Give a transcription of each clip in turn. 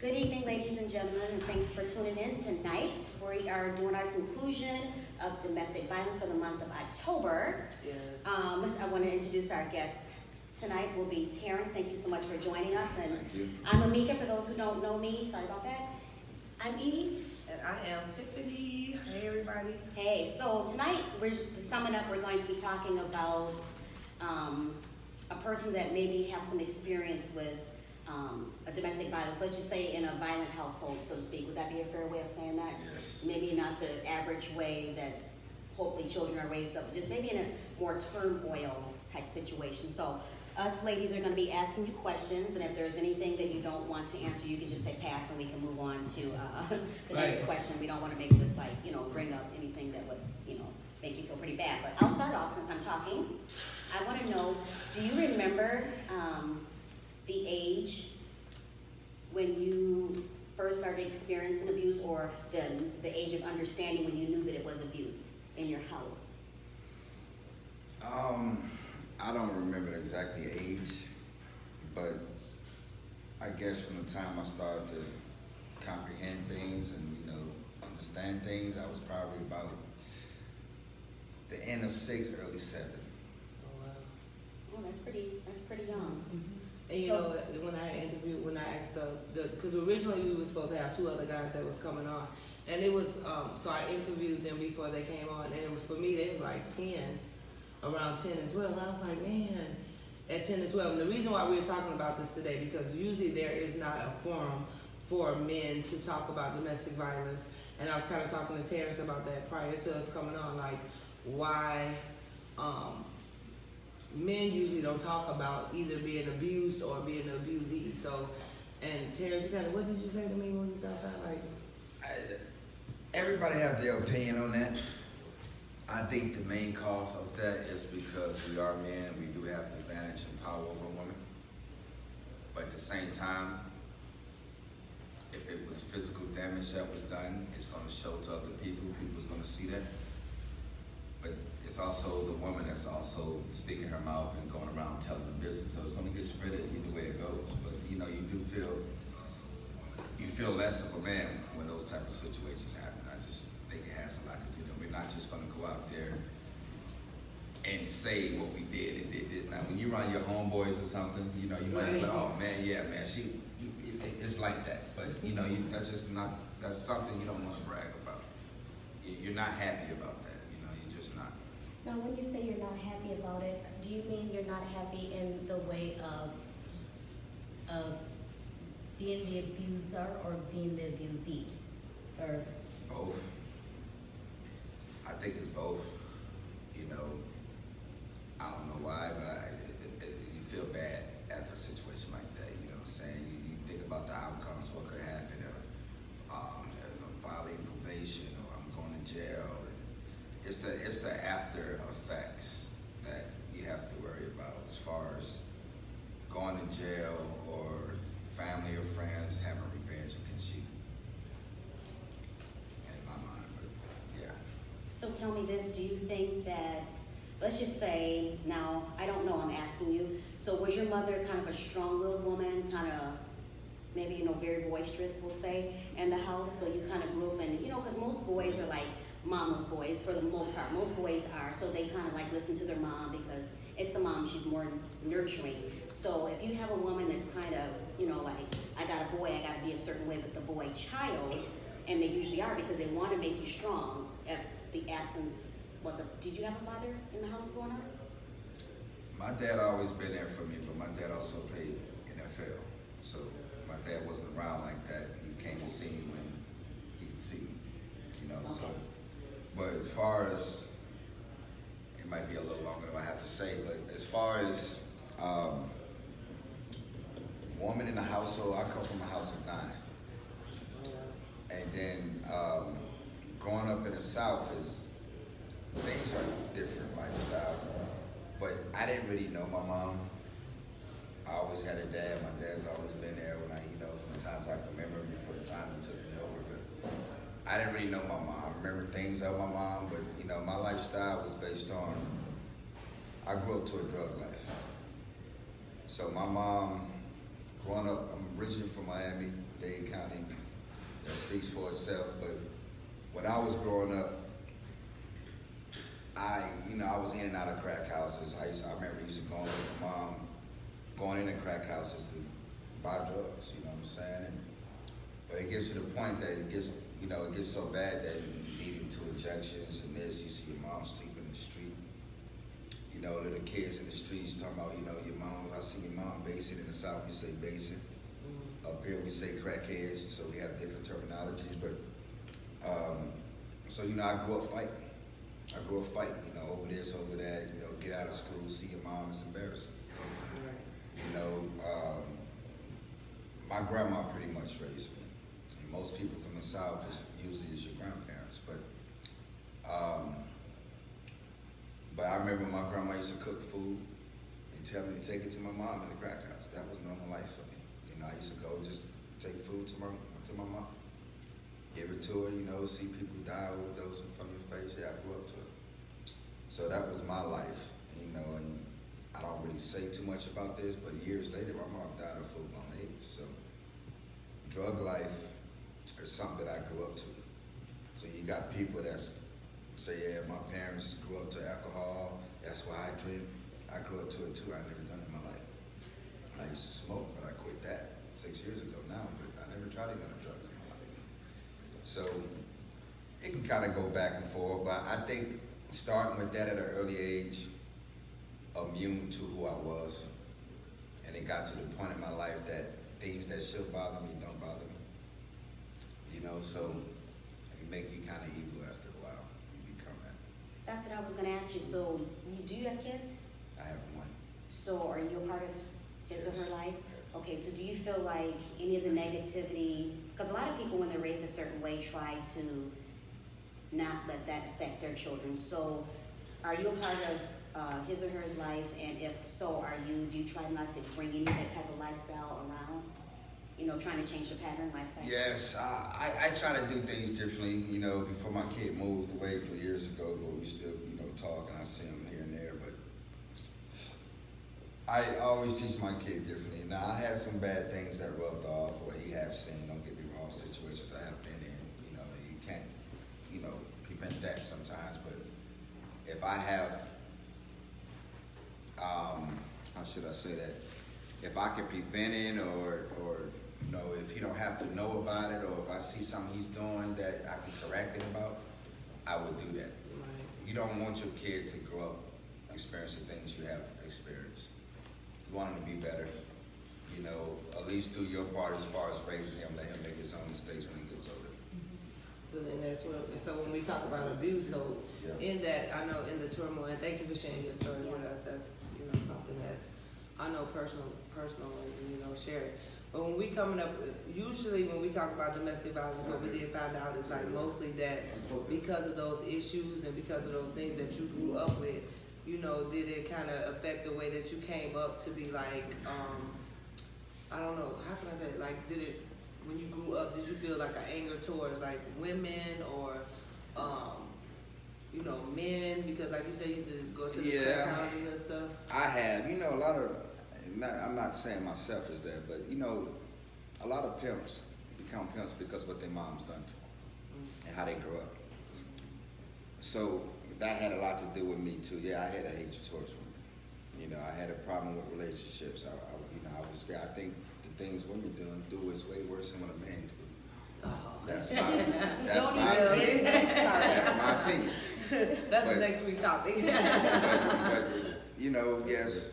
Good evening, ladies and gentlemen, and thanks for tuning in tonight. We are doing our conclusion of domestic violence for the month of October. Yes. I want to introduce our guests tonight. Will be Terrence. Thank you so much for joining us. And Thank you. I'm Amika. For those who don't know me, sorry about that. I'm Edie. And I am Tiffany. Hey, everybody. Hey, so tonight, to sum it up, we're going to be talking about a person that maybe have some experience with a domestic violence, let's just say in a violent household, so to speak. Would that be a fair way of saying that? Yes. Maybe not the average way that hopefully children are raised up, but just maybe in a more turmoil type situation. So us ladies are going to be asking you questions, and if there's anything that you don't want to answer, you can just say pass and we can move on to the next question. We don't want to make this bring up anything that would, make you feel pretty bad. But I'll start off since I'm talking. I want to know, do you remember the age when you first started experiencing abuse, or the age of understanding when you knew that it was abused in your house? I don't remember the exactly age, but I guess from the time I started to comprehend things and understand things, I was probably about the end of 6, early 7. Oh, wow. Oh, that's pretty young. And when I asked because originally we were supposed to have 2 other guys that was coming on, and it was, so I interviewed them before they came on, and it was, for me, they was like 10, around 10 and 12, and I was like, man, at 10 and 12, and the reason why we're talking about this today, because usually there is not a forum for men to talk about domestic violence, and I was kind of talking to Terrence about that prior to us coming on, like, why, men usually don't talk about either being abused or being an abusee. So, and Terrence, what did you say to me when you was outside? Everybody have their opinion on that. I think the main cause of that is because we are men. We do have the advantage and power over women. But at the same time, if it was physical damage that was done, it's going to show to other people. People's going to see that. But it's also the woman that's also speaking her mouth and going around telling the business. So it's going to get spread either way it goes. But you do feel less of a man when those type of situations happen. I just think it has a lot to do with it. We're not just going to go out there and say what we did and did this. Now, when you're around your homeboys or something, you might be like, oh man, yeah, man, it's like that. But that's something you don't want to brag about. You're not happy about that. You're just not. Now, when you say you're not happy about it, do you mean you're not happy in the way of being the abuser or being the abusee? Or Both. I think it's both. I don't know why, but you feel bad after a situation like that. You know what I'm saying? You think about the outcomes, what could happen, or I'm violating probation, or I'm going to jail. It's the after effects that you have to worry about, as far as going to jail or family or friends having revenge against you. In my mind, but yeah. So tell me this, do you think that, let's just say, now, I don't know, I'm asking you, so was your mother kind of a strong-willed woman, kind of maybe, very boisterous, we'll say, in the house? So you kind of grew up in, because most boys are like mama's boys for the most part. Most boys are, so they kind of like listen to their mom because it's the mom, she's more nurturing. So if you have a woman that's kind of, I got a boy, I got to be a certain way with the boy child, and they usually are because they want to make you strong. The absence did you have a father in the house growing up? My dad always been there for me, but my dad also played NFL. So my dad wasn't around like that. He came to see me when he could see me, Okay. So. But as far as, it might be a little longer than I have to say, but as far as woman in the household, I come from a house of 9. And then growing up in the South things are different lifestyle. But I didn't really know my mom. I always had a dad. My dad's always been there when from the times I can remember before the time he took me over. But I didn't really know my mom. I remember things of my mom, but my lifestyle was based on, I grew up to a drug life. So my mom, growing up, I'm originally from Miami, Dade County. That speaks for itself. But when I was growing up, I was in and out of crack houses. I remember used to going with my mom, going into crack houses to buy drugs. You know what I'm saying? But it gets to the point that it gets so bad that you need into injections and this. You see your mom sleeping in the street. You know, little kids in the streets talking about, your mom. I see your mom basing. In the South, we say basing. Up here, we say crackheads. So we have different terminologies. But so I grew up fighting. Over this, over that. Get out of school, see your mom is embarrassing. My grandma pretty much raised me. And most people from the South usually is your grandparents, but I remember my grandma used to cook food and tell me to take it to my mom in the crack house. That was normal life for me. I used to go just take food to my mom, give it to her. See people die, overdose in front of your face. Yeah, I grew up to it. So that was my life, and I don't really say too much about this, but years later, my mom died of full-blown AIDS. So drug life is something that I grew up to. So you got people that say, yeah, my parents grew up to alcohol, that's why I drink. I grew up to it too. I never done it in my life. I used to smoke, but I quit that 6 years ago now, but I never tried any other drugs in my life. So it can kind of go back and forth, but I think starting with that at an early age, immune to who I was, and it got to the point in my life that things that should bother me don't bother me. So it make you kind of evil after a while. You become that. That's what I was going to ask you. So, do you have kids? I have one. So, are you a part of his or her life? Okay, so do you feel like any of the negativity, because a lot of people when they're raised a certain way try to not let that affect their children. So, are you a part of his or her life? And if so, do you try not to bring any of that type of lifestyle around? Trying to change the pattern lifestyle? Yes, I try to do things differently. Before my kid moved away 3 years ago, but we still, talk, and I see him here and there. But I always teach my kid differently. Now, I had some bad things that rubbed off, or he have seen, don't get me wrong, situations I have been in. You can't, prevent that sometimes. But if I have, how should I say that? If I can prevent it, or if he don't have to know about it, or if I see something he's doing that I can correct it about, I would do that. Right. You don't want your kid to grow up experiencing things you have experienced. You want him to be better. At least do your part as far as raising him. Let him make his own mistakes when he gets older. So then so when we talk about abuse, so Yeah. in that, I know in the turmoil, and thank you for sharing your story with us. That's, something that's, I know personal, and, share it. But when we coming up, usually when we talk about domestic violence, what we did find out is like mostly that because of those issues and because of those things that you grew up with, did it kind of affect the way that you came up to be like, I don't know, how can I say it? Like, did it, when you grew up, did you feel like an anger towards like women or, men? Because like you said, you used to go to the crack houses and stuff. I have, a lot of, I'm not saying myself is that, but a lot of pimps become pimps because of what their moms done to them and how they grew up. So that had a lot to do with me too. Yeah, I had a hatred towards women. I had a problem with relationships. I think the things women do is way worse than what a man do. Oh. That's my opinion. That's my opinion. That's the next week topic. but yes,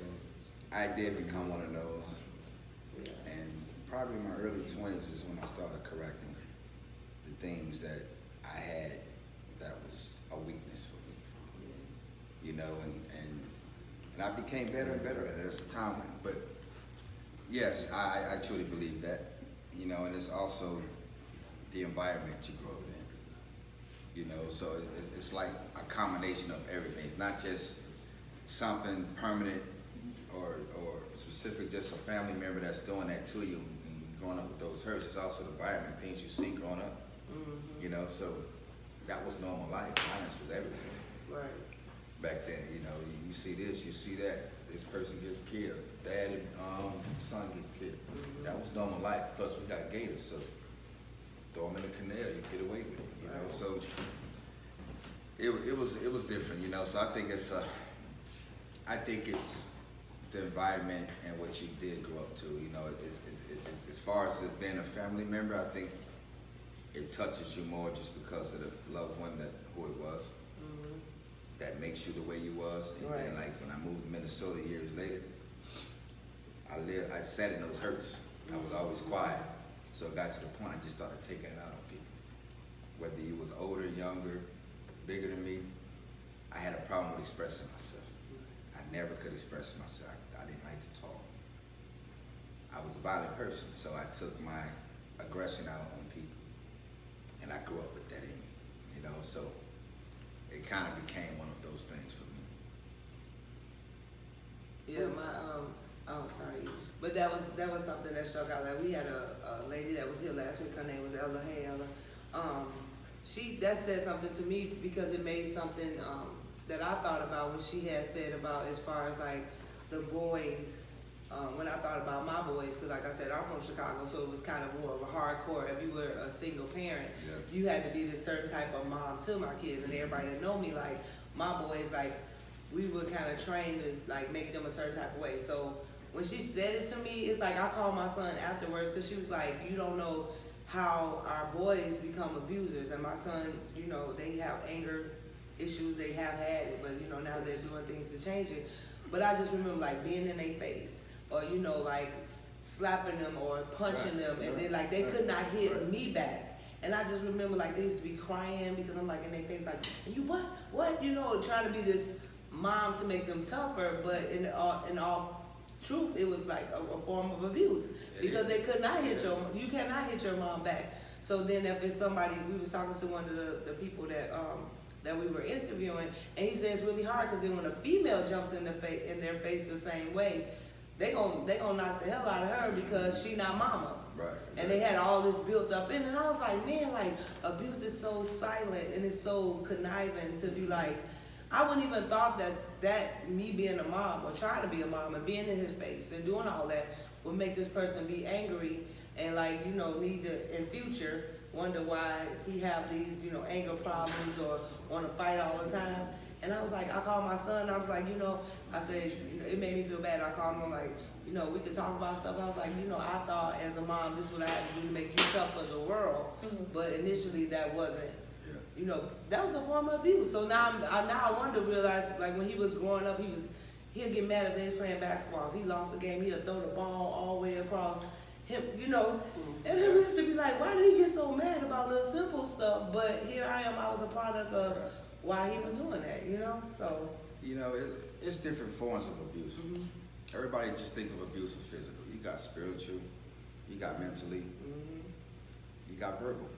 I did become one of those. Yeah. And probably in my early 20s is when I started correcting the things that I had that was a weakness for me. And I became better and better at it as the time went. But yes, I truly believe that. And it's also the environment you grow up in. So it's like a combination of everything. It's not just something permanent or specific, just a family member that's doing that to you and growing up with those hurts. It's also the environment, things you see growing up. Mm-hmm. So that was normal life. Violence was everywhere. Right. Back then, you see this, you see that. This person gets killed. Dad and son get killed. Mm-hmm. That was normal life. Plus, we got gators, so throw them in the canal, you get away with it. You know, Right. so it was different. You know, so I think it's the environment and what you did grow up to. You know, as far as it being a family member, I think it touches you more just because of the loved one who it was. That makes you the way you was. And then, Right. like when I moved to Minnesota years later, I sat in those hurts. I was always quiet. So it got to the point I just started taking it out on people. Whether you was older, younger, bigger than me, I had a problem with expressing myself. I never could express myself. I didn't like to talk. I was a violent person, so I took my aggression out on people. And I grew up with that in me, you know, so it kind of became one of those things for me. Yeah, sorry, but that was something that struck out. Like we had a lady that was here last week. Her name was Ella. Hey, Ella. That said something to me because it made something that I thought about when she had said about as far as like the boys. When I thought about my boys, because like I said, I'm from Chicago, so it was kind of more of a hardcore. If you were a single parent, Yeah. you had to be this certain type of mom to my kids, and everybody that know me, like my boys, like we were kind of trained to like make them a certain type of way. So when she said it to me, it's like I called my son afterwards because she was like, you don't know how our boys become abusers, and my son, you know, they have anger issues, they have had it, but you know now they're doing things to change it. But I just remember like being in their face, or you know like slapping them or punching them, and then like they could not hit me back. And I just remember like they used to be crying because I'm like in their face like, you what, you know, trying to be this mom to make them tougher, but in all truth, it was like a form of abuse because they could not hit you cannot hit your mom back. So then if it's somebody, we was talking to one of the people that we were interviewing, and he said it's really hard because then when a female jumps in their face the same way, they gonna knock the hell out of her because she not mama. Right. And they had all this built up in it, and I was like, man, like abuse is so silent and it's so conniving to be like, I wouldn't even thought that me being a mom or trying to be a mom and being in his face and doing all that would make this person be angry and like, you know, need to in future wonder why he have these, you know, anger problems or want to fight all the time. And I was like, I called my son, I was like, you know, I said, you know, it made me feel bad. I called him, like, you know, we could talk about stuff. I was like, you know, I thought as a mom, this is what I had to do to make you tough for the world. But initially that wasn't. You know, that was a form of abuse. So now I wonder, realize, like when he was growing up, he'll get mad if they was playing basketball. If he lost a game, he'll throw the ball all the way across him, you know. And it used to be like, why did he get so mad about little simple stuff? But here I am, I was a product of why he was doing that, you know. So You know, it's different forms of abuse. Everybody just think of abuse as physical. You got spiritual, you got mentally, you got verbal.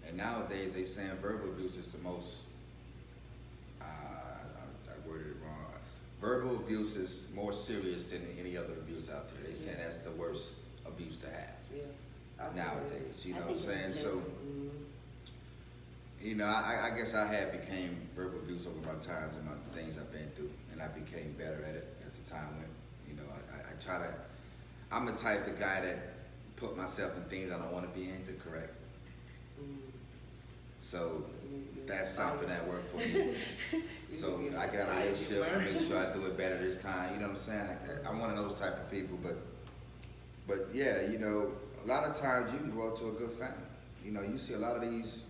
And nowadays they saying verbal abuse is the most, I worded it wrong. Verbal abuse is more serious than any other abuse out there. They saying that's the worst abuse to have yeah, nowadays. You know I what I'm think saying? it's So, you know, I guess I had became verbal abuse over my times and my things I've been through, and I became better at it as the time went. You know, I try to. I'm the type of guy that put myself in things I don't want to be in to correct. So that's something that worked for me. So I got a relationship, I make sure I do it better this time. You know what I'm saying? I'm one of those type of people, but yeah, you know, a lot of times you can grow up to a good family. You know, you see a lot of these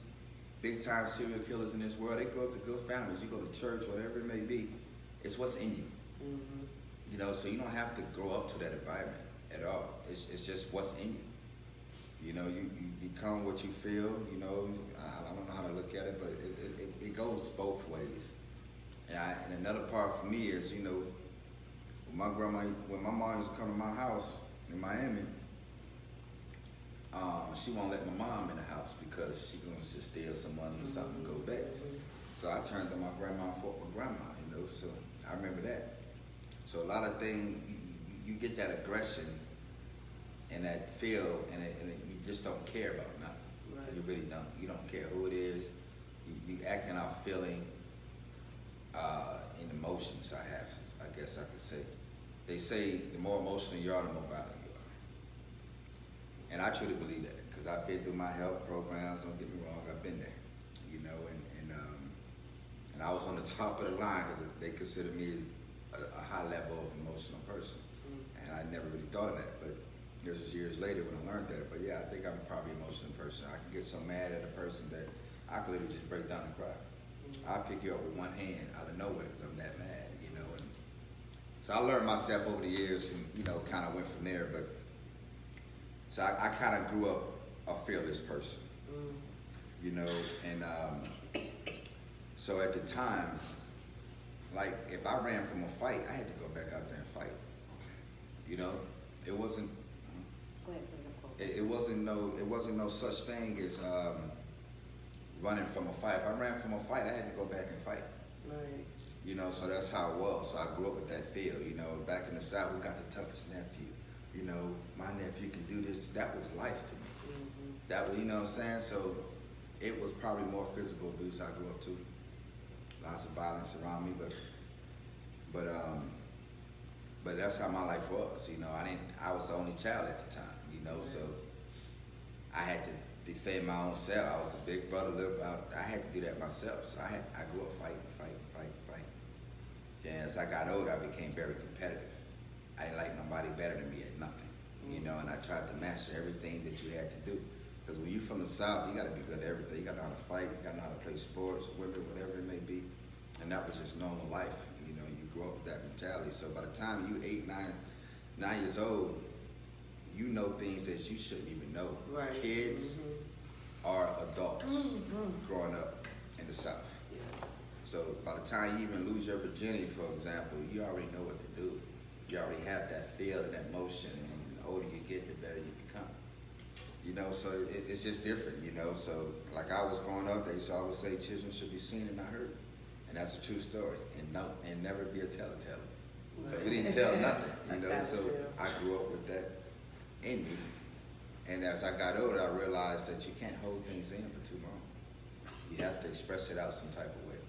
big time serial killers in this world, they grow up to good families. You go to church, whatever it may be, it's what's in you. You know, so you don't have to grow up to that environment at all. It's just what's in you. You know, you become what you feel. You know, I don't know how to look at it, but it goes both ways. And another part for me is, you know, when my mom used to come to my house in Miami, she won't let my mom in the house because she going to steal some money or something and go back. So I turned to my grandma and fought with grandma, you know, so I remember that. So a lot of things, you get that aggression and that feel, and you just don't care about nothing. Right. You really don't. You don't care who it is. You acting out feeling in emotions. I guess I could say. They say the more emotional you are, the more violent you are. And I truly believe that because I've been through my health programs. Don't get me wrong, I've been there, you know, and I was on the top of the line because they consider me as a high level of emotional person, and I never really thought of that. But this was years later when I learned that. But yeah, I think I'm probably an emotional person. I can get so mad at a person that I could literally just break down and cry. I'll pick you up with one hand out of nowhere because I'm that mad, you know. And so I learned myself over the years, and you know, kind of went from there. But so I kind of grew up a fearless person, you know, and so at the time, like if I ran from a fight, I had to go back out there and fight. You know, it wasn't. Go ahead, put it up closer. It wasn't no such thing as running from a fight. If I ran from a fight, I had to go back and fight. Right. You know, so that's how it was. So I grew up with that feel. You know, back in the South, we got the toughest nephew. You know, my nephew can do this. That was life to me. That was, you know what I'm saying? So it was probably more physical abuse I grew up to. Lots of violence around me, but that's how my life was. You know, I was the only child at the time. You know, so I had to defend my own self. I was a big brother. I had to do that myself. So I grew up fighting. Then as I got older, I became very competitive. I didn't like nobody better than me at nothing. You know, and I tried to master everything that you had to do. Because when you're from the South, you got to be good at everything. You got to know how to fight. You got to know how to play sports, women, whatever it may be. And that was just normal life. You know, you grew up with that mentality. So by the time you 8, 9 years old, you know things that you shouldn't even know. Right. Kids are adults growing up in the South. Yeah. So by the time you even lose your virginity, for example, you already know what to do. You already have that feel and that motion, and the older you get, the better you become. You know, so it's just different, you know. So like I was growing up, they used to always say children should be seen and not heard. And that's a true story. And never be a tell-tale. Right. So we didn't tell nothing, you know. So I grew up with that in me. And as I got older, I realized that you can't hold things in for too long. You have to express it out some type of way.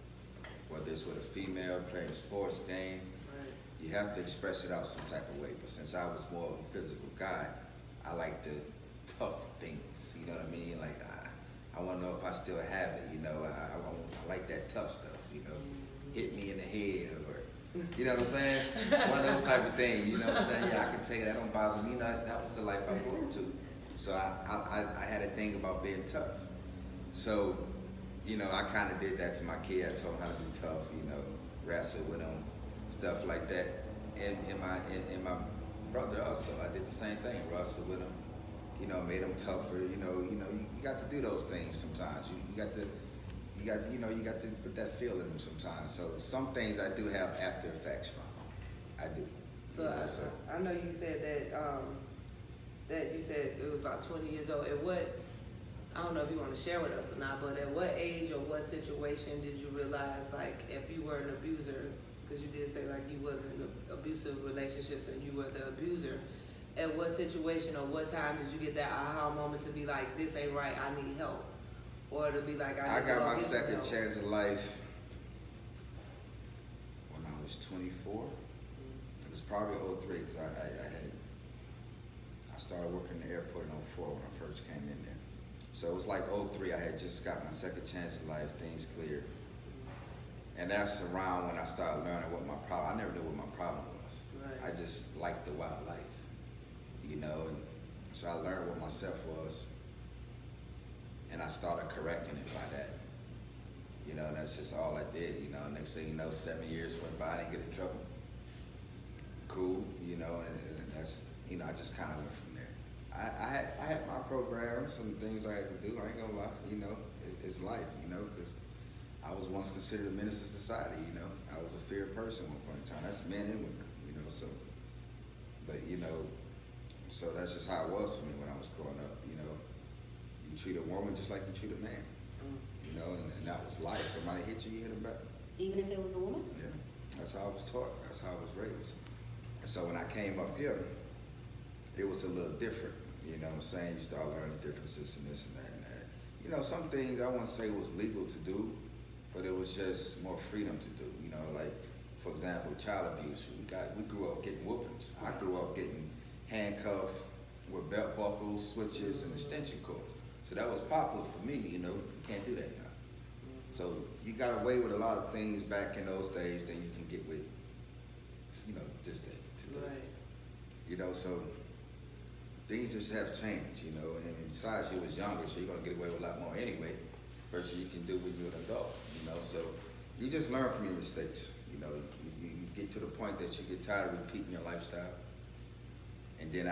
Whether it's with a female playing a sports game, you have to express it out some type of way. But since I was more of a physical guy, I like the tough things. You know what I mean? Like I want to know if I still have it. You know, I like that tough stuff. You know, hit me in the head, or you know what I'm saying? One of those type of things. You know what I'm saying? Yeah, I can tell you that don't bother me. That was the life I grew up to. So I had a thing about being tough. So, you know, I kind of did that to my kid. I told him how to be tough. You know, wrestle with him, stuff like that. And my brother also, I did the same thing. Wrestle with him. You know, made him tougher. You got to do those things sometimes. You got to put that feel in them sometimes. So some things I do have after effects from. I do. So, you know, I know you said that you said it was about 20 years old. At what, I don't know if you want to share with us or not, but at what age or what situation did you realize, like, if you were an abuser, because you did say like you was in abusive relationships and you were the abuser, at what situation or what time did you get that aha moment to be like, this ain't right, I need help? Or to be like, I got my second chance of life when I was 24. It was probably 03 because I started working in the airport in 04 when I first came in there. So it was like 03, I had just got my second chance of life, things cleared. And that's around when I started learning what my problem, I never knew what my problem was. Right. I just liked the wild life, you know, and so I learned what myself was. And I started correcting it by that. You know, and that's just all I did, you know. Next thing you know, 7 years went by, I didn't get in trouble. Cool, you know, and that's, you know, I just kind of went from there. I had my programs and things I had to do, I ain't gonna lie, you know, it's life, you know, because I was once considered a menace to society, you know. I was a feared person at one point in time. That's men and women, you know, so, but, you know, so that's just how it was for me when I was growing up, you know. You treat a woman just like you treat a man, you know, and that was life. Somebody hit you, you hit them back. Even if it was a woman? Yeah, that's how I was taught. That's how I was raised. And so when I came up here, it was a little different. You know what I'm saying? You start learning differences and this and that and that. You know, some things I wouldn't say was legal to do, but it was just more freedom to do. You know, like, for example, child abuse. We grew up getting whoopings. I grew up getting handcuffed with belt buckles, switches, and extension cords. So that was popular for me, you know. You can't do that now. So you got away with a lot of things back in those days that you can get with, you know, this day today. Right. You know, so things just have changed, you know, and besides you was younger, so you're gonna get away with a lot more anyway, versus you can do when you're an adult, you know. So you just learn from your mistakes, you know. You get to the point that you get tired of repeating your lifestyle. And then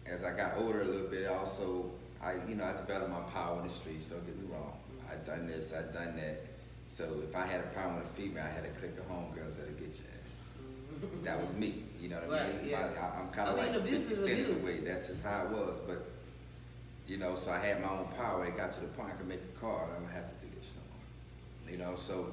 as I got older a little bit, also, I developed my power in the streets, don't get me wrong. I've done this, I've done that. So if I had a problem with a female, I had to click the homegirls that'll get your ass. That was me, you know what I mean? Yeah. I'm kind of like abuse 50 is Cent in abuse. a way. That's just how it was. But, you know, so I had my own power. It got to the point I could make a call. I don't have to do this no more. You know, so.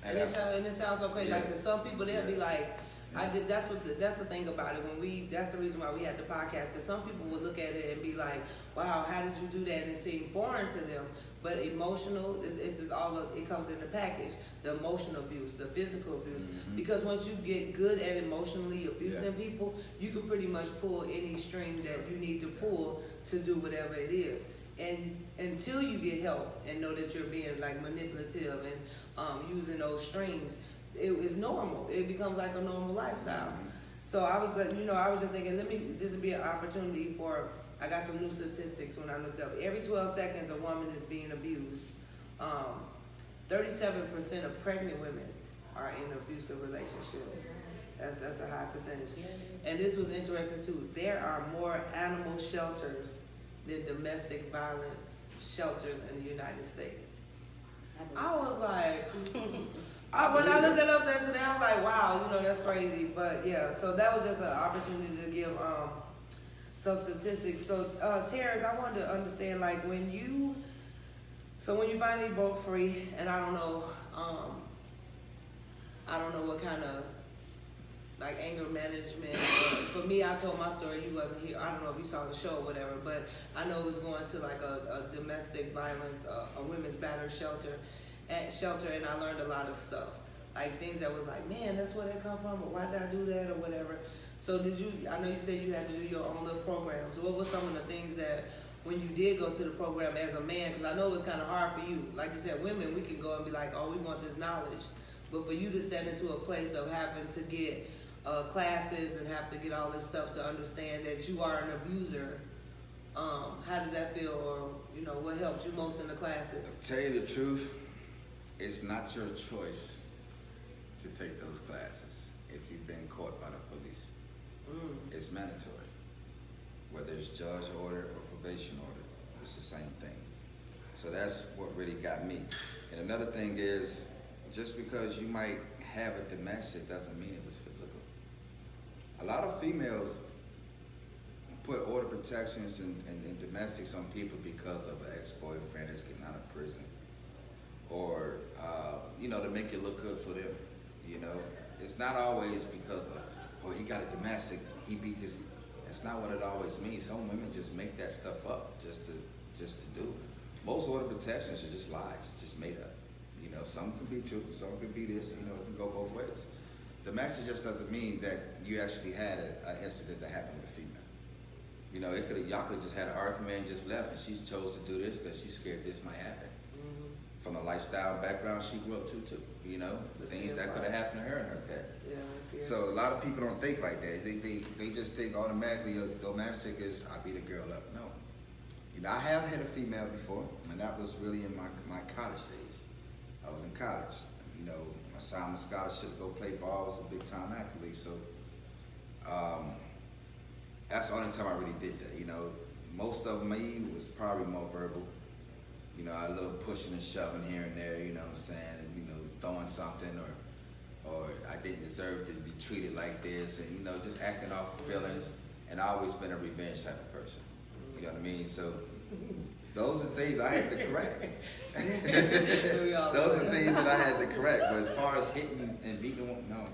And it sounds so crazy. Yeah. Like to some people, they'll be Yeah. like, I did. That's the thing about it. That's the reason why we had the podcast. Because some people would look at it and be like, "Wow, how did you do that?" And it seemed foreign to them. But emotional, this is all of it comes in the package. The emotional abuse, the physical abuse. Mhm. Because once you get good at emotionally abusing Yeah. people, you can pretty much pull any string that you need to pull to do whatever it is. And until you get help and know that you're being like manipulative and using those strings, it is normal. It becomes like a normal lifestyle. Mhm. So I was like, I was just thinking, this would be an opportunity for, I got some new statistics when I looked up. Every 12 seconds, a woman is being abused. 37% of pregnant women are in abusive relationships. That's a high percentage. And this was interesting too. There are more animal shelters than domestic violence shelters in the United States. I was like, when I looked it up that today, I'm like, wow, that's crazy. But yeah, so that was just an opportunity to give some statistics. So Terrence, I wanted to understand, like, when you finally broke free, and I don't know what kind of like anger management. For me, I told my story. You wasn't here. I don't know if you saw the show or whatever, but I know it was going to like a domestic violence, a women's battered shelter, and I learned a lot of stuff, like things that was like, man, that's where that come from, or why did I do that, or whatever. So I know you said you had to do your own little program. So what were some of the things that when you did go to the program as a man, because I know it was kind of hard for you. Like you said, women, we can go and be like, oh, we want this knowledge. But for you to stand into a place of having to get classes and have to get all this stuff to understand that you are an abuser, how did that feel, or what helped you most in the classes? To tell you the truth, it's not your choice to take those classes if you've been caught by the police. It's mandatory. Whether it's judge order or probation order, it's the same thing. So that's what really got me. And another thing is, just because you might have a domestic doesn't mean it was physical. A lot of females put order protections and domestics on people because of an ex-boyfriend that's getting out of prison, or to make it look good for them. It's not always because of, he got a domestic, he beat this. That's not what it always means. Some women just make that stuff up just to do. Most order protections are just lies, just made up. Some can be true, some can be this. It can go both ways. Domestic just doesn't mean that you actually had an incident that happened with a female. Y'all could just had an argument and just left, and she chose to do this because she's scared this might happen. From the lifestyle background she grew up to, things that could have happened to her in her past. Yeah, So a lot of people don't think like that. They just think automatically a domestic is I beat a girl up. No. I have had a female before, and that was really in my college days. I was in college. I signed my scholarship to go play ball. I was a big time athlete. So that's the only time I really did that. Most of me was probably more verbal. A little pushing and shoving here and there, what I'm saying, throwing something, or I didn't deserve to be treated like this, and just acting off feelings. And I always been a revenge type of person. You know what I mean? So those are things I had to correct. Those are things that I had to correct. But as far as hitting and beating, no.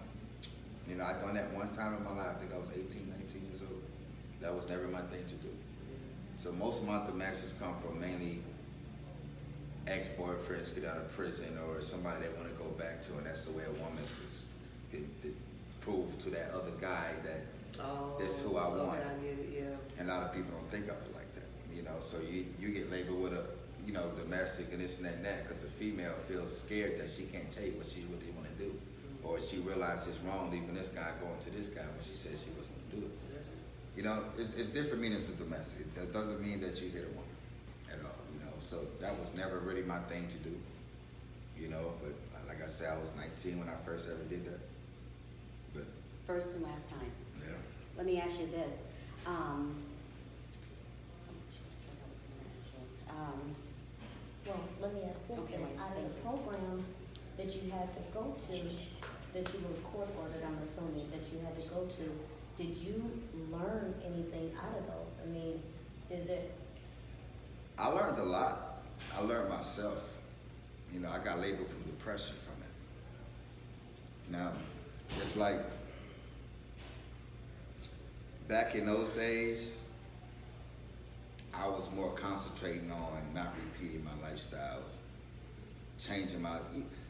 I done that one time in my life. I think I was 18, 19 years old. That was never my thing to do. So most of my domestics come from mainly ex-boyfriends get out of prison, or somebody they want to go back to, and that's the way a woman could prove to that other guy that Oh, This is who I want. okay, I get it, yeah. And a lot of people don't think of it like that, you know. So you get labeled with a, you know, domestic and this and that, because the female feels scared that she can't take what she really want to do, or she realizes it's wrong leaving this guy going to this guy when she said she wasn't going to do it. You know, it's different meanings of domestic. That doesn't mean that you hit a woman at all, you know. So that was never really my thing to do, you know. But like I said, I was 19 when I first ever did that. But First and last time. yeah. Let me ask you this. Well, let me ask this Okay, then. Out of thank the you. programs that you had to go to, that you were court ordered, I'm assuming, that you had to go to, did you learn anything out of those? I mean, is it, I learned a lot. I learned myself. You know, I got labeled from depression from it. Now, it's like back in those days, I was more concentrating on not repeating my lifestyles, changing my.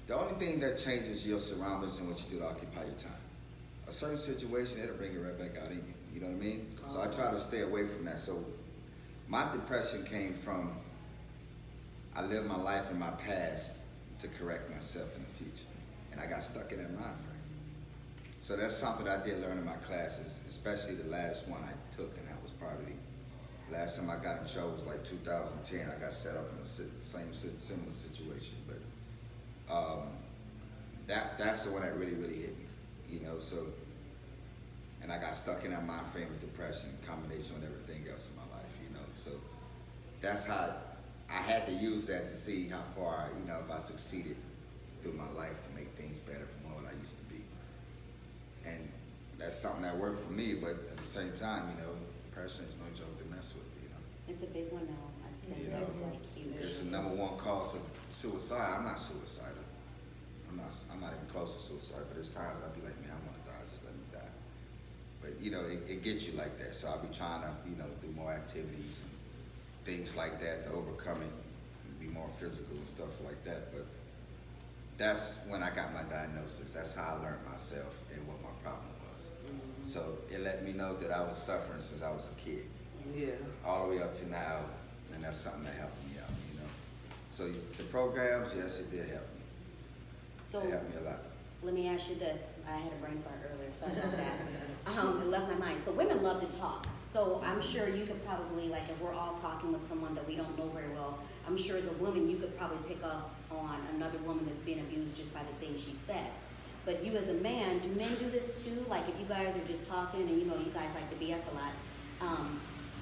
The only thing that changes your surroundings and what you do to occupy your time. A certain situation, it'll bring it right back out in you. You know what I mean? So I try to stay away from that. So my depression came from I lived my life in my past to correct myself in the future. And I got stuck in that mind frame. So that's something I did learn in my classes, especially the last one I took, and that was probably last time I got in trouble was like 2010. I got set up in a similar situation, but that's the one that really hit me, you know. So, and I got stuck in that mind frame of depression, combination with everything else in my life, you know. So that's how I had to use that to see how far, you know, if I succeeded through my life to make things better from what I used to be. And that's something that worked for me, but at the same time, you know, depression is no joke to mess with, you know. It's a big one now. I think You know, that's like huge. it's the number one cause of suicide. I'm not suicidal. I'm not even close to suicide, but there's times I'll be like, man, I want to die, just let me die. But, you know, it gets you like that. So I'll be trying to, you know, do more activities and things like that to overcome it and be more physical and stuff like that. But that's when I got my diagnosis. That's how I learned myself and what my problem was. So it let me know that I was suffering since I was a kid, Yeah. all the way up to now, and that's something that helped me out, you know. So the programs, yes, it did help me. So It helped me a lot. let me ask you this. I had a brain fart earlier, so I know that. It left my mind. So women love to talk. So I'm sure you could probably, like, if we're all talking with someone that we don't know very well, I'm sure as a woman you could probably pick up on another woman that's being abused just by the things she says. But you as a man, do men do this too? Like if you guys are just talking and you know you guys like to BS a lot,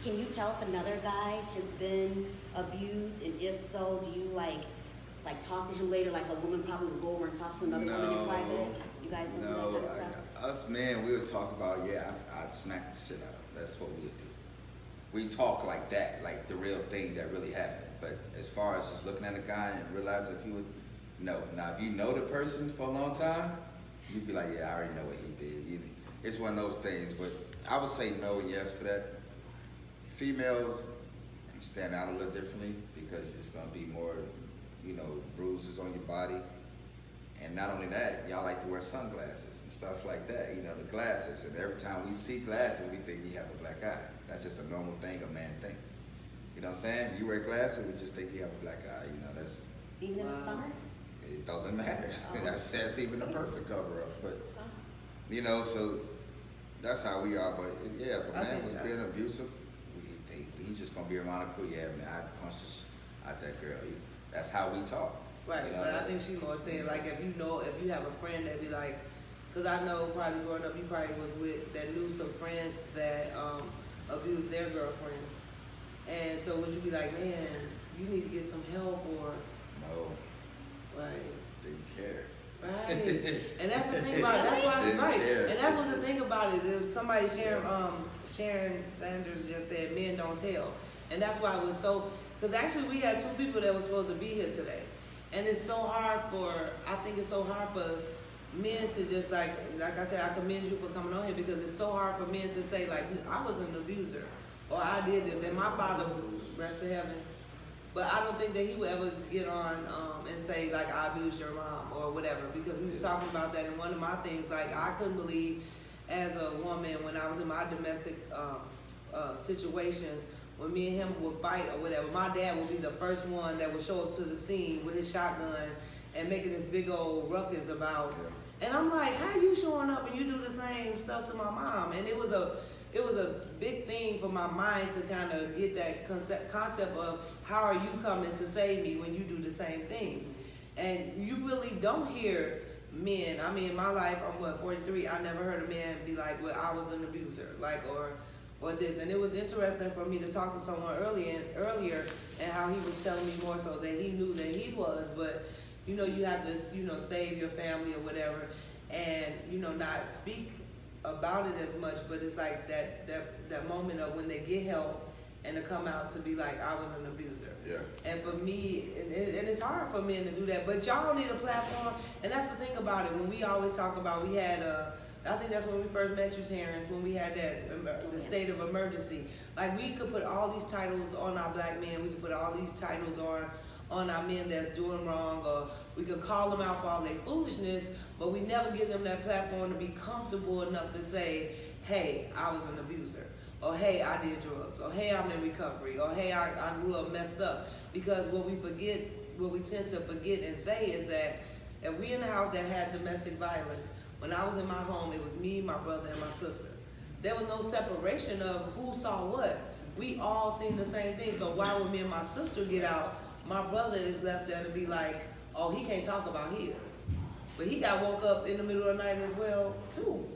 can you tell if another guy has been abused? And if so, do you like talk to him later? Like a woman probably would go over and talk to another woman in private. You guys don't do that kind of stuff? Us men, we would talk about, I'd smack the shit out of him. That's what we would do. We talk like that, like the real thing that really happened. But as far as just looking at a guy and realize if he would, no. Now, if you know the person for a long time, you'd be like, yeah, I already know what he did. It's one of those things, but I would say no and yes for that. Females stand out a little differently because it's going to be more, you know, bruises on your body. And not only that, y'all like to wear sunglasses and stuff like that, you know, the glasses. And every time we see glasses, we think you have a black eye. That's just a normal thing a man thinks. You know what I'm saying? You wear glasses, we just think you have a black eye. You know, that's... Even in the summer? It doesn't matter. Oh. That's even a perfect cover-up. But, you know, so that's how we are. But, yeah, if a man was being abusive, he's just going to be around the crew. Yeah, man, I punched out that girl. That's how we talk. Right, you know, but I think she's more saying, like, if you have a friend that be like, because I know probably growing up, you probably knew some friends that abused their girlfriends. And so would you be like, man, you need to get some help or? No. Right. Didn't care. Right. And that's the thing about it. That's why it's right. And that was the thing about it. Somebody, Sharon Sanders just said, men don't tell. And that's why it was so, because actually we had two people that were supposed to be here today. And it's so hard I think it's so hard for men to just like I said, I commend you for coming on here because it's so hard for men to say like, I was an abuser or I did this and my father, rest in heaven. But I don't think that he would ever get on and say like, I abused your mom or whatever, because we was talking about that in one of my things, like I couldn't believe as a woman when I was in my domestic situations. When me and him would fight or whatever, my dad would be the first one that would show up to the scene with his shotgun and making this big old ruckus about. Yeah. And I'm like, how you showing up and you do the same stuff to my mom? And it was a big thing for my mind to kind of get that concept of how are you coming to save me when you do the same thing? And you really don't hear men. I mean, in my life, I'm 43. I never heard a man be like, well, I was an abuser, like, or this. And it was interesting for me to talk to someone earlier and how he was telling me more so that he knew that he was, but you know, you have to, you know, save your family or whatever, and you know, not speak about it as much. But it's like that moment of when they get help and to come out to be like, I was an abuser. Yeah. And for me, and it's hard for men to do that, but y'all need a platform. And that's the thing about it. When we always talk about, we had I think that's when we first met you, Terrence, when we had the state of emergency. Like, we could put all these titles on our black men. We could put all these titles on our men that's doing wrong, or we could call them out for all their foolishness, but we never give them that platform to be comfortable enough to say, hey, I was an abuser, or hey, I did drugs, or hey, I'm in recovery, or hey, I grew up messed up. Because what we tend to forget and say is that if we in a house that had domestic violence, when I was in my home, it was me, my brother, and my sister. There was no separation of who saw what. We all seen the same thing. So why would me and my sister get out? My brother is left there to be like, oh, he can't talk about his. But he got woke up in the middle of the night as well, too.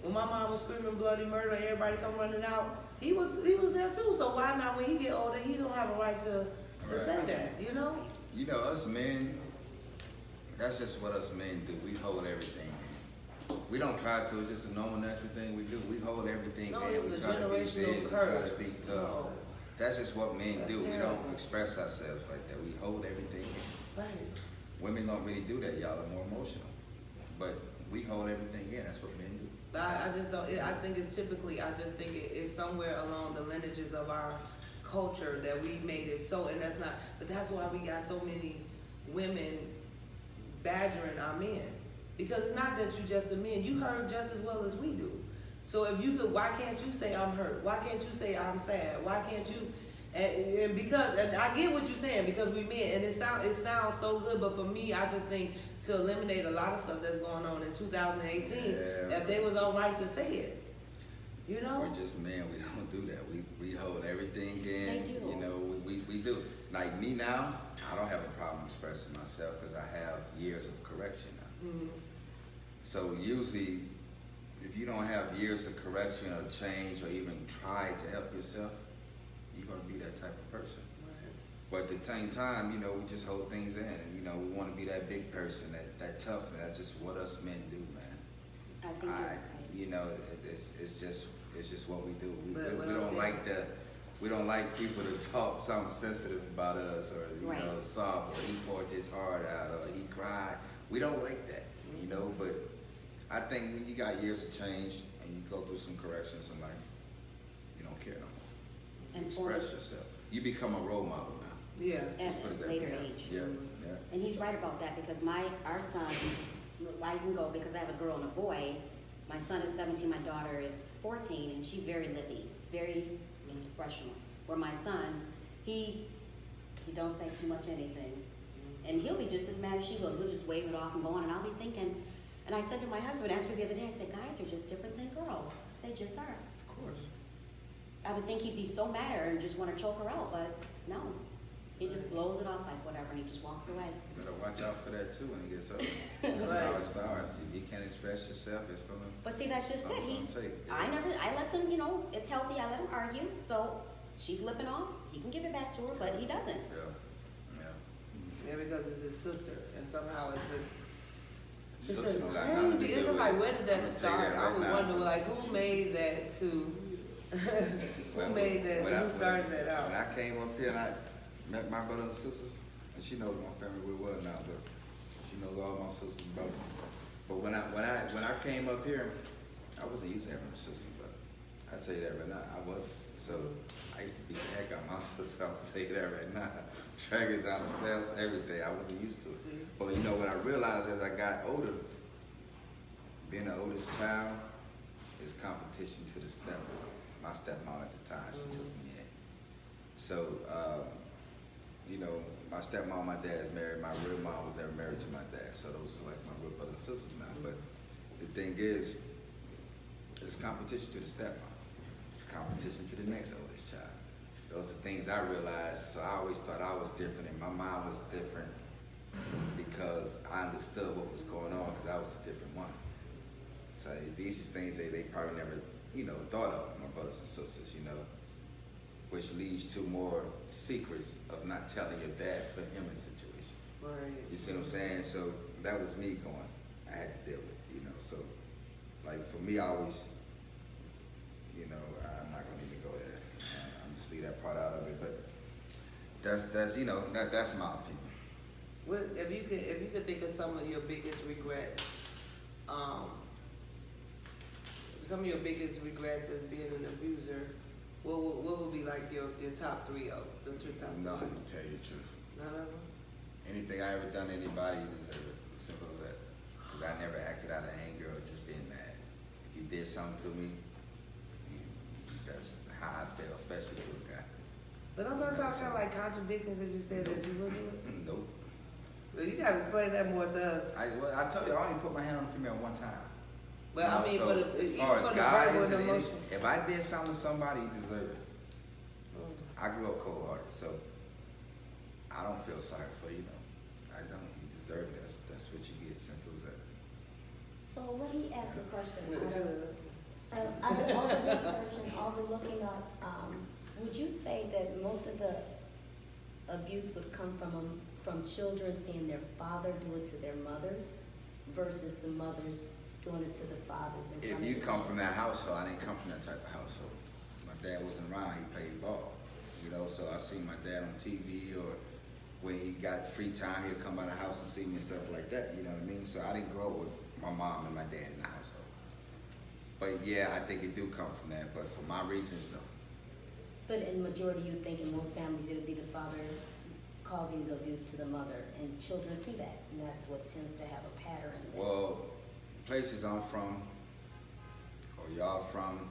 When my mom was screaming bloody murder, everybody come running out, he was there too. So why not when he get older, he don't have a right to say that, you know? You know, us men, that's just what us men do. We hold everything in. We don't try to, it's just a normal, natural thing we do. We hold everything No, in. it's We a try to be generational big, we try to curse. be tough. No. That's just what men That's do. We terrible. don't express ourselves like that. We hold everything in. Right. Women don't really do that. Y'all are more emotional. But we hold everything in. That's what men do. But I just don't, I think it's typically, I just think it's somewhere along the lineages of our culture that we made it so, and that's not, but that's why we got so many women badgering our men. Because it's not that you just a man, you hurt just as well as we do. So if you could, why can't you say I'm hurt? Why can't you say I'm sad? Why can't you? And because, and I get what you're saying, because we men, and it sounds so good, but for me, I just think to eliminate a lot of stuff that's going on in 2018, if they was all right to say it, you know? We're just men. We don't do that. We hold everything in. They do. You know, we do. Like me now, I don't have a problem expressing myself because I have years of correction now. Mm-hmm. So usually, if you don't have years of correction or change or even try to help yourself, you're going to be that type of person. Right. But at the same time, you know, we just hold things in. You know, we want to be that big person, that tough. And that's just what us men do, man. I think you're right. You know, it's just what we do. We But what I'm don't saying- like we don't like people to talk something sensitive about us, or you Right. know, soft, or he poured his heart out, or he cried. We don't like that, you know. But I think when you got years of change and you go through some corrections in life, you don't care no more. You And for express yourself. You become a role model now. Yeah. Let's at put it a that later way. age. Yeah, Mhm. yeah. And he's right about that, because our sons, I can go because I have a girl and a boy. My son is 17, my daughter is 14, and she's very lippy, very expressional. Where my son, he don't say too much anything. And he'll be just as mad as she will. He'll just wave it off and go on, and I'll be thinking, and I said to my husband actually the other day, I said, guys are just different than girls. They just are. Of course. I would think he'd be so mad at her and just want to choke her out, but no. He just blows it off like whatever, and he just walks away. You better watch out for that too when it gets older. That's how it starts. If you can't express yourself, it's gonna. But see, that's just it. That's what I'm saying. I let them, it's healthy. I let them argue. So she's lipping off. He can give it back to her, but he doesn't. Yeah. Yeah, because it's his sister, and somehow it's just. It's Sister just don't got nothing to crazy. do It's with like, it. where did that I'ma tell you start? that I right would now. wonder, like, who made that to? Who made that? Who started that out? When I came up here and I met my brothers and sisters, and she knows my family real well now, but she knows all my sisters and brothers. But when I came up here, I wasn't used to having a sister, but I tell you that right now, I wasn't. So I used to beat the heck out of my sister. I'll tell you that right now. Drag her down the steps, everything. I wasn't used to it. But you know what I realized as I got older, being the oldest child, is competition to the stepmom. My stepmom at the time, she took me in. So, you know, my stepmom, my dad is married. My real mom was never married to my dad. So those are like my real brothers and sisters now. But the thing is, it's competition to the stepmom. It's competition to the next oldest child. Those are things I realized. So I always thought I was different, and my mom was different because I understood what was going on because I was a different one. So these are things they probably never, you know, thought of, my brothers and sisters, you know, which leads to more secrets of not telling your dad, put him in situations. Right. You see what I'm saying? So that was me going, I had to deal with, you know. So, like, for me, I always, you know, I'm not going to even go there. I'm just leave that part out of it. But that's you know, that's my opinion. Well, if you could think of some of your biggest regrets, some of your biggest regrets as being an abuser, what would be like your top three of the top three? No, I can tell you the truth. None of them? Anything I ever done to anybody, you deserve it. Simple as that. Because I never acted out of anger or just being mad. If you did something to me, that's how I feel, especially to a guy. But don't that sound kind of like contradicting because you said that you would do it? Nope. Well, you gotta explain that more to us. I told you, I only put my hand on a female one time. But I mean, So, for the as even far for as the guys, verbal and and emotion. if I did something to somebody, you deserve it. Mm. I grew up cold-hearted, so I don't feel sorry for you, know. I don't. You deserve it. That's what you get. Simple as that. So let me ask a question. Sure. Out of all the research and all the looking up, would you say that most of the abuse would come from children seeing their father do it to their mothers versus the mothers doing it to the fathers? And If you come from that household, I didn't come from that type of household. My dad wasn't around. He played ball, you know. So I seen my dad on TV, or when he got free time, he'd come by the house and see me and stuff like that. You know what I mean? So I didn't grow up with my mom and my dad in the household. But yeah, I think it do come from that. But for my reasons, no. But in majority, you think in most families it would be the father causing the abuse to the mother, and children see that, and that's what tends to have a pattern. Well, places I'm from, or y'all from,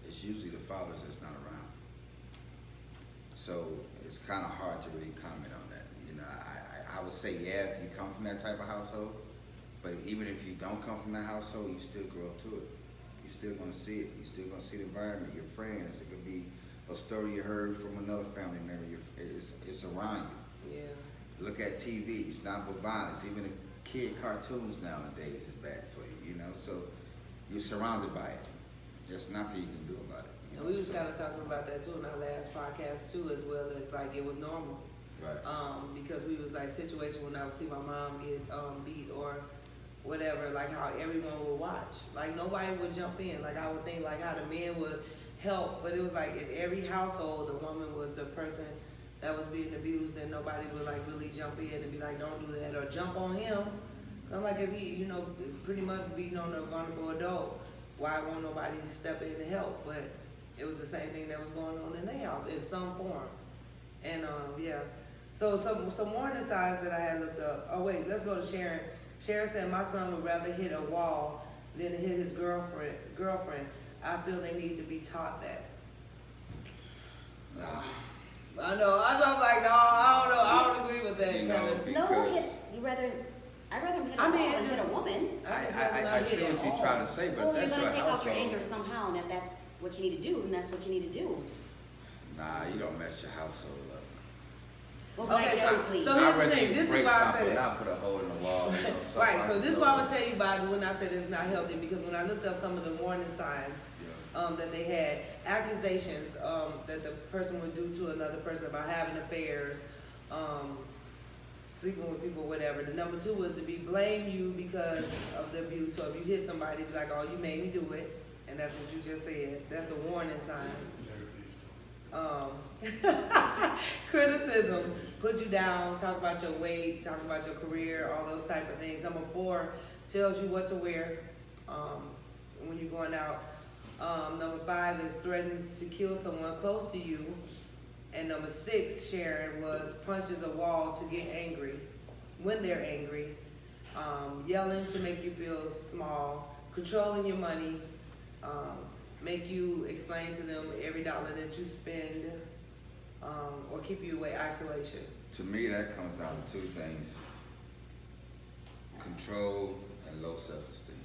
it's usually the fathers that's not around. So it's kind of hard to really comment on that. You know, I would say, yeah, if you come from that type of household, but even if you don't come from that household, you still grow up to it. You're still gonna see it. You're still gonna see the environment, your friends. It could be a story you heard from another family member. It's around you. Yeah. Look at TV. It's not with violence. Even the kid cartoons nowadays is bad for you. You know, so you're surrounded by it. There's nothing you can do about it. You And know? we was So- kind of talking about that too in our last podcast too, as well as like it was normal. Right. Because we was like situation when I would see my mom get beat or whatever, like how everyone would watch. Like nobody would jump in. Like I would think like how the men would help, but it was like in every household the woman was the person that was being abused, and nobody would like really jump in and be like, don't do that or jump on him. I'm like, if he, you know, pretty much beating on a vulnerable adult, why won't nobody step in to help? But it was the same thing that was going on in their house in some form. And yeah. So some warning signs that I had looked up. Oh wait, let's go to Sharon. Sharon said, my son would rather hit a wall than to hit his girlfriend. I feel they need to be taught that. Nah. I know. I'm like, no, I don't know. I don't agree with that. You know, kinda. because I'd rather him hit a I wall mean, than it's hit a just- woman. I see what you're trying to say, but Well, you're that's gonna your take household. out your anger somehow, and if that's what you need to do, then that's what you need to do. Nah, you don't mess your household up. Well, then I Okay, guess so please. here's the I'd rather thing. you This is break why I something, said it. not put a hole in the wall. You know, something Right, like so this is that. what I'm gonna tell you about when I said it's not healthy, because when I looked up some of the warning signs that they had, accusations that the person would do to another person about having affairs, sleeping with people, whatever. The number 2 was to be blame you because of the abuse. So if you hit somebody, be like, oh, you made me do it, and that's what you just said. That's a warning sign. Criticism, put you down, talk about your weight, talk about your career, all those type of things. Number 4 tells you what to wear when you're going out. Number 5 is threatens to kill someone close to you. And number 6, Sharon, was punches a wall to get angry when they're angry. Yelling to make you feel small, controlling your money, make you explain to them every dollar that you spend, or keep you away, isolation? To me, that comes down to two things: control and low self-esteem.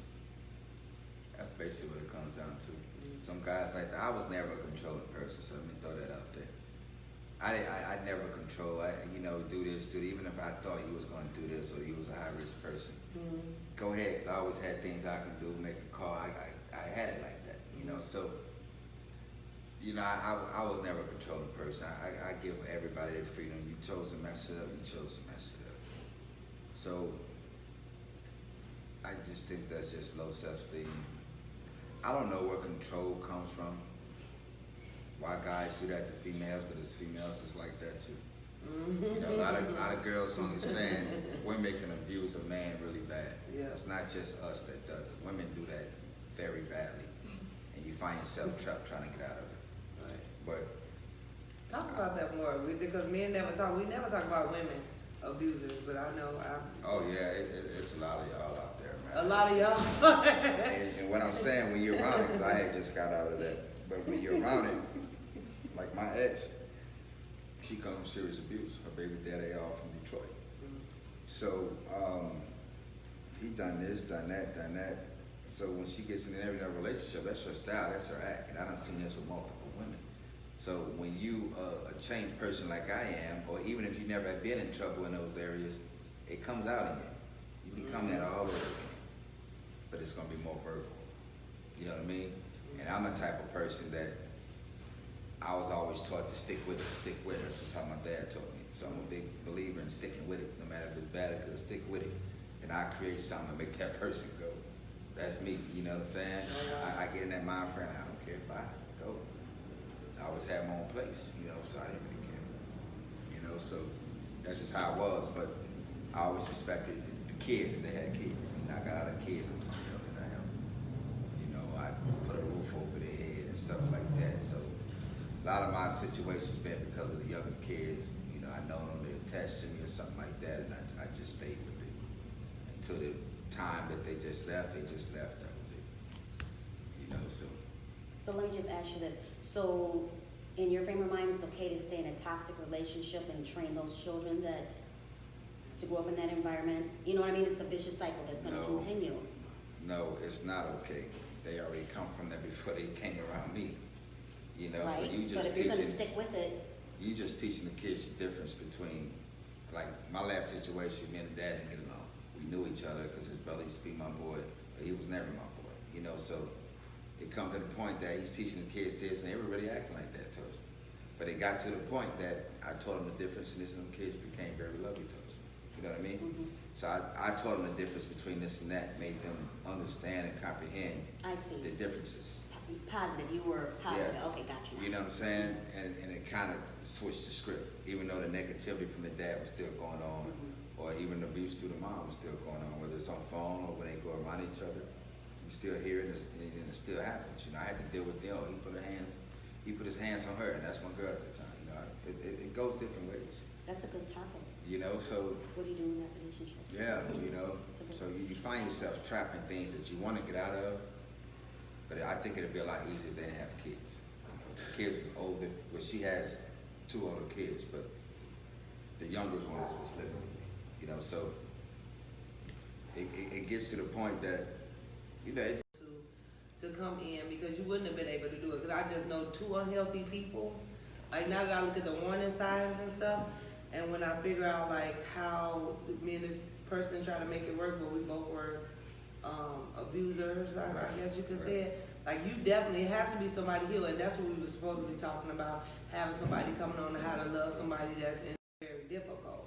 That's basically what it comes down to. Some guys like that. I was never a controlling person, so let me throw that out there. I never control. Do this, do that. Even if I thought you was going to do this or you was a high risk person, go ahead. 'Cause I always had things I can do, make a call. I had it like that, So, I was never a controlling person. I give everybody their freedom. You chose to mess it up. You chose to mess it up. So, I just think that's just low self-esteem. I don't know where control comes from. Why guys do that to females, but it's females is like that too. A lot of girls understand women can abuse a man really bad. Yeah. It's not just us that does it. Women do that very badly, and you find yourself trapped trying to get out of it. Right. But Talk about that more, because men never talk. We never talk about women abusers, but I know oh yeah, it's a lot of y'all out there, man. a lot of y'all. And what I'm saying, when you're around it, because I had just got out of that, but when you're around it, like my ex, she comes from serious abuse. Her baby daddy all from Detroit. So he done this, done that. So when she gets in every relationship, that's her style, that's her act. And I done seen this with multiple women. So when you a changed person like I am, or even if you never have been in trouble in those areas, it comes out in you. You become that all over again. But it's gonna be more verbal. You know what I mean? And I'm the type of person that I was always taught to stick with it. That's just how my dad taught me. So I'm a big believer in sticking with it, no matter if it's bad or good, stick with it. And I create something to make that person go. That's me, you know what I'm saying? I get in that mind frame, I don't care, bye, go. I always had my own place, so I didn't really care. So that's just how it was, but I always respected the kids if they had kids. I got other kids I'm talking about that I helped. I put a roof over their head and stuff like that. So a lot of my situations been because of the younger kids. I know them, they attached to me or something like that, and I just stayed with it until the time that they just left. That was it. So let me just ask you this. So in your frame of mind, it's okay to stay in a toxic relationship and train those children to grow up in that environment? You know what I mean? It's a vicious cycle that's going to continue. No, it's not okay. They already come from there before they came around me. Right? So you just but if you're going to stick with it, you just teaching the kids the difference between, like my last situation, me and the dad didn't get along. We knew each other because his brother used to be my boy, but he was never my boy. So it come to the point that he's teaching the kids this, and they were really acting like that to us. But it got to the point that I taught them the difference, and this, and the kids became very lovely to us. You know what I mean? Mm-hmm. So I taught them the difference between this and that, made them understand and comprehend I see. the differences. Positive. You were positive. Yeah. Okay, got you now. You know what I'm saying? And it kind of switched the script, even though the negativity from the dad was still going on, or even the abuse through the mom was still going on, whether it's on phone or when they go around each other. You still hear it, and it still happens. I had to deal with them. He put his hands on her, and that's my girl at the time. It goes different ways. That's a good topic. So What do you do in that relationship? yeah, so you find yourself trapped in things that you want to get out of. But I think it'd be a lot easier if they didn't have kids. If the kids was older. Well, she has 2 older kids, but the youngest one was living with me. So it gets to the point that to come in, because you wouldn't have been able to do it. Because I just know 2 unhealthy people. Like now that I look at the warning signs and stuff, and when I figure out like how me and this person try to make it work, but we both were abusers, I guess you could say it. Like you definitely, it has to be somebody healed, and that's what we were supposed to be talking about, having somebody coming on to how to love somebody that's very difficult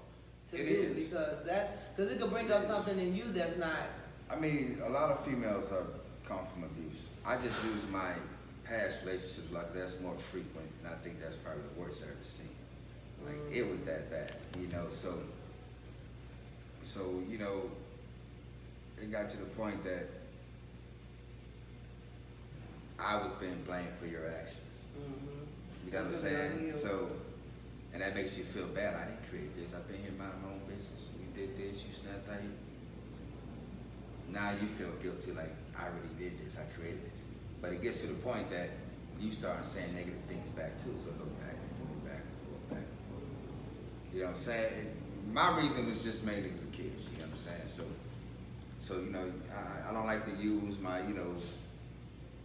to do, because it could bring up something in you that's not. I mean, a lot of females come from abuse. I just use my past relationships like that's more frequent, and I think that's probably the worst I've ever seen. Like it was that bad, So it got to the point that I was being blamed for your actions. You know what I'm saying? So, and that makes you feel bad. I didn't create this. I've been here minding my own business. You did this. You snapped out. Now you feel guilty, like I really did this. I created this. But it gets to the point that you start saying negative things back too, so it goes back and forth, back and forth, back and forth. You know what I'm saying? My reason was just mainly the kids, you know what I'm saying? So you know, I don't like to use my, you know,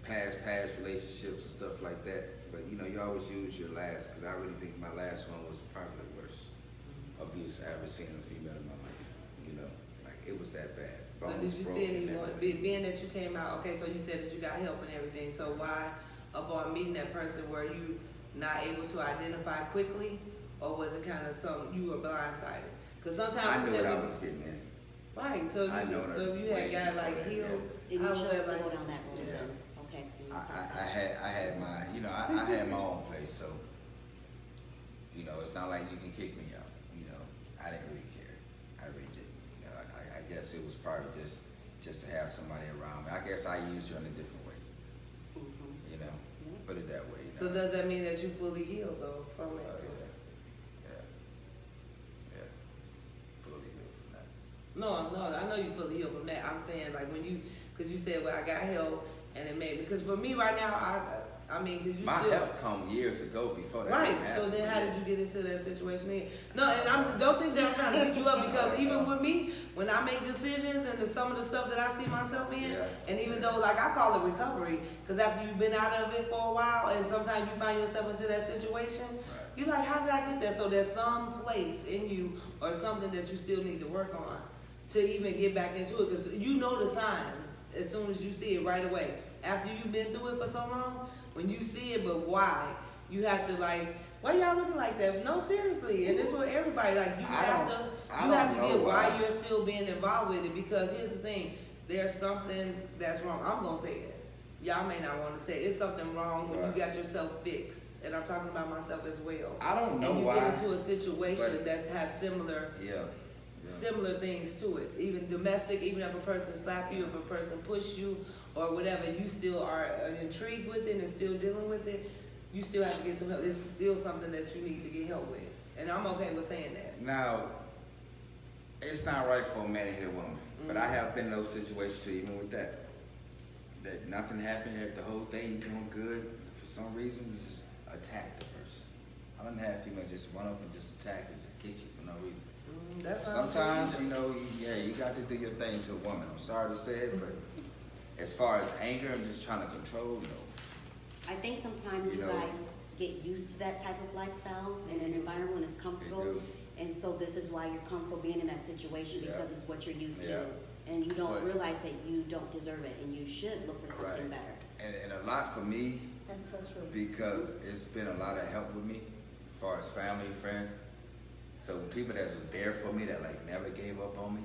past relationships and stuff like that. But you know, you always use your last, because I really think my last one was probably the worst abuse I ever seen in a female in my life. You know, like it was that bad. So Bones did you broken see and anyone, everything. being that you came out, okay, so you said that you got help and everything, so why upon meeting that person were you not able to identify quickly, or was it kind of something you were blindsided? Because sometimes I you knew said what I was getting in. right, so I know if you had way got like before that, healed, Then you how was chose that to like? go down that road Yeah. then. Okay, so you I had my, you know, I had my own place, so, you know, it's not like you can kick me out, you know. I didn't really care. I really didn't, you know. I guess it was part of just to have somebody around me. I guess I used her in a different way, Mhm. you know. Yeah. Put it that way, you know. So does that mean that you fully healed though from it? Yeah. Fully healed from that. No, I know you fully healed from that. I'm saying like when you, because you said, well, I got help and it made, because for me right now, I mean, because you My still. help come years ago before that. Right. even So happened, then, how yeah. did you get into that situation? Then? No, and don't think that I'm trying to beat you up because even with me, when I make decisions and some of the stuff that I see myself in, Yeah. and even though like I call it recovery, because after you've been out of it for a while, and sometimes you find yourself into that situation, Right. you're like, how did I get there? So there's some place in you or something that you still need to work on to even get back into it, because you know the signs as soon as you see it right away. After you've been through it for so long, when you see it, but why? You have to like, why y'all looking like that? No, seriously, and this with everybody. Like you I have don't- to, I you have don't to know get why why. you're still being involved with it. Because here's the thing, there's something that's wrong. I'm gonna say it. Y'all may not want to say it. It's something wrong when Right. you got yourself fixed, and I'm talking about myself as well. I don't know and you why. get into a situation but- that has similar Yeah. similar things to it. Even domestic, even if a person slap you, if a person push you or whatever, you still are intrigued with it and still dealing with it, you still have to get some help. It's still something that you need to get help with. And I'm okay with saying that. Now, it's not right for a man to hit a woman, but I have been in those situations too, even with that. That nothing happened, the whole thing, you doing good. For some reason, you just attack the person. I don't have females just run up and just attack and just kick you for no reason. That's how Sometimes, you know, you got to do your thing to a woman. I'm sorry to say it, but as far as anger and just trying to control, no. I think sometimes you You know- guys get used to that type of lifestyle and an environment is comfortable. do. And so this is why you're comfortable being in that situation Yeah. because it's what you're used to. Yeah. And you don't But- realize that you don't deserve it and you should look for something Right. better. And a lot for me, That's so true. because it's been a lot of help with me as far as family, friend. So people that was there for me that like never gave up on me,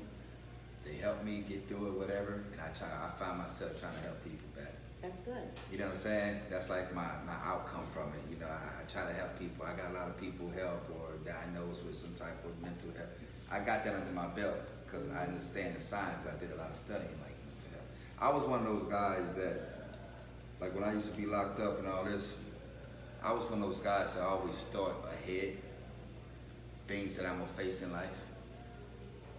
they helped me get through it, whatever. And I find myself trying to help people back. That's good. You know what I'm saying? That's like my outcome from it. You know, I try to help people. I got a lot of people help or diagnosed with some type of mental health. I got that under my belt because I understand the signs. I did a lot of studying like mental health. I was one of those guys that, like when I used to be locked up and all this, I was one of those guys that always thought ahead, things that I'm gonna face in life.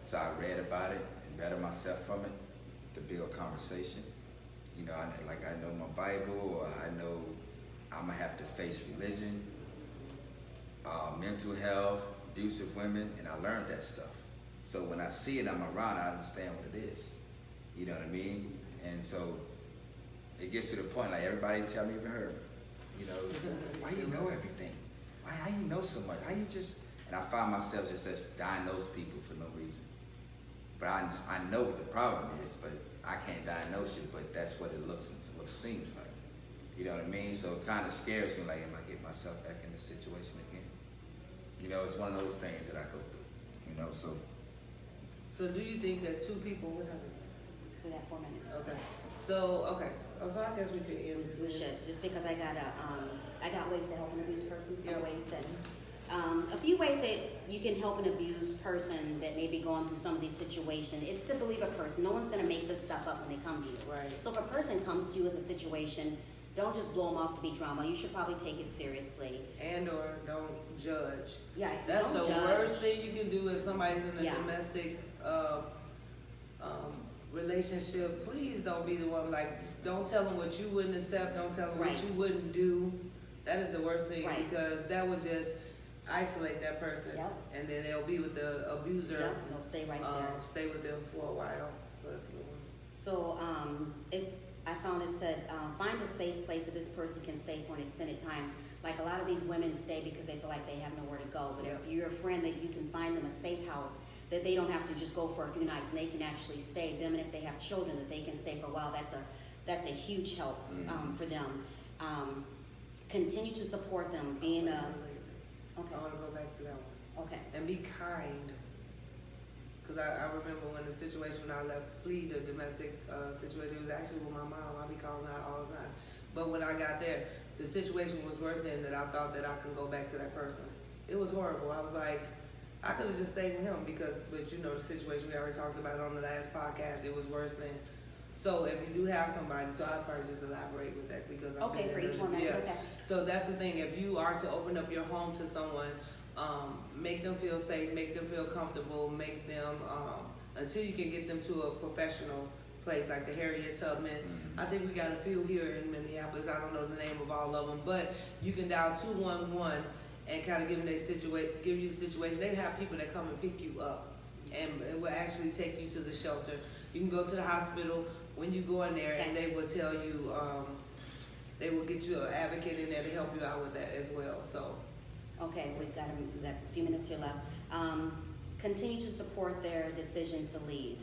So I read about it and better myself from it to build conversation. You know, I know my Bible, or I know I'm gonna have to face religion, mental health, abusive women, and I learned that stuff. So when I see it, I'm around, I understand what it is. You know what I mean? And so it gets to the point, like everybody tell me, even her, you know, why you know everything? How you know so much? How you just, and I find myself just as diagnose people for no reason. But I know what the problem is, but I can't diagnose it, but that's what it looks and what it seems like. You know what I mean? So it kind of scares me, like, am I getting myself back in this situation again? You know, it's one of those things that I go through, you know, so. So do you think that two people, what's happening? We got 4 minutes. Okay. So, okay. Oh, so I guess we could end this. We should, just because I got ways to help an abused person, some Yep. ways that, a few ways that you can help an abused person that may be going through some of these situations. It's to believe a person. No one's going to make this stuff up when they come to you. Right. So if a person comes to you with a situation, don't just blow them off to be drama. You should probably take it seriously. And or don't judge. Yeah, That's don't the judge. worst thing you can do if somebody's in a Yeah. domestic relationship, please don't be the one, like, don't tell them what you wouldn't accept, don't tell them Right. what you wouldn't do. That is the worst thing, Right. because that would just isolate that person. Yep. And then they'll be with the abuser, Yep, they'll stay right there. stay with them for a while, so that's a good one. So, if I found it said, find a safe place that this person can stay for an extended time. Like a lot of these women stay because they feel like they have nowhere to go. But if Yeah. you're a friend that you can find them a safe house, that they don't have to just go for a few nights and they can actually stay. Them, and if they have children, that they can stay for a while. That's a huge help for them. Continue to support them. Being a okay, I want to go back to that one. okay, And be kind. Because I remember when the situation, when I left, flee the domestic situation, it was actually with my mom. I be calling her all the time. But when I got there, the situation was worse than that I thought that I could go back to that person. It was horrible. I was like, I could have just stayed with him but you know, the situation we already talked about on the last podcast, it was worse than. So if you do have somebody, so I'd probably just elaborate with that because I'm okay for each one. yeah. Okay, So that's the thing. If you are to open up your home to someone, make them feel safe, make them feel comfortable, make them until you can get them to a professional place like the Harriet Tubman. I think we got a few here in Minneapolis. I don't know the name of all of them, but you can dial 211 and kind of give them give you the situation. They have people that come and pick you up, and it will actually take you to the shelter. You can go to the hospital when you go in there, and they will tell you. They will get you an advocate in there to help you out with that as well. So. okay, we've got a few minutes here left. Continue to support their decision to leave.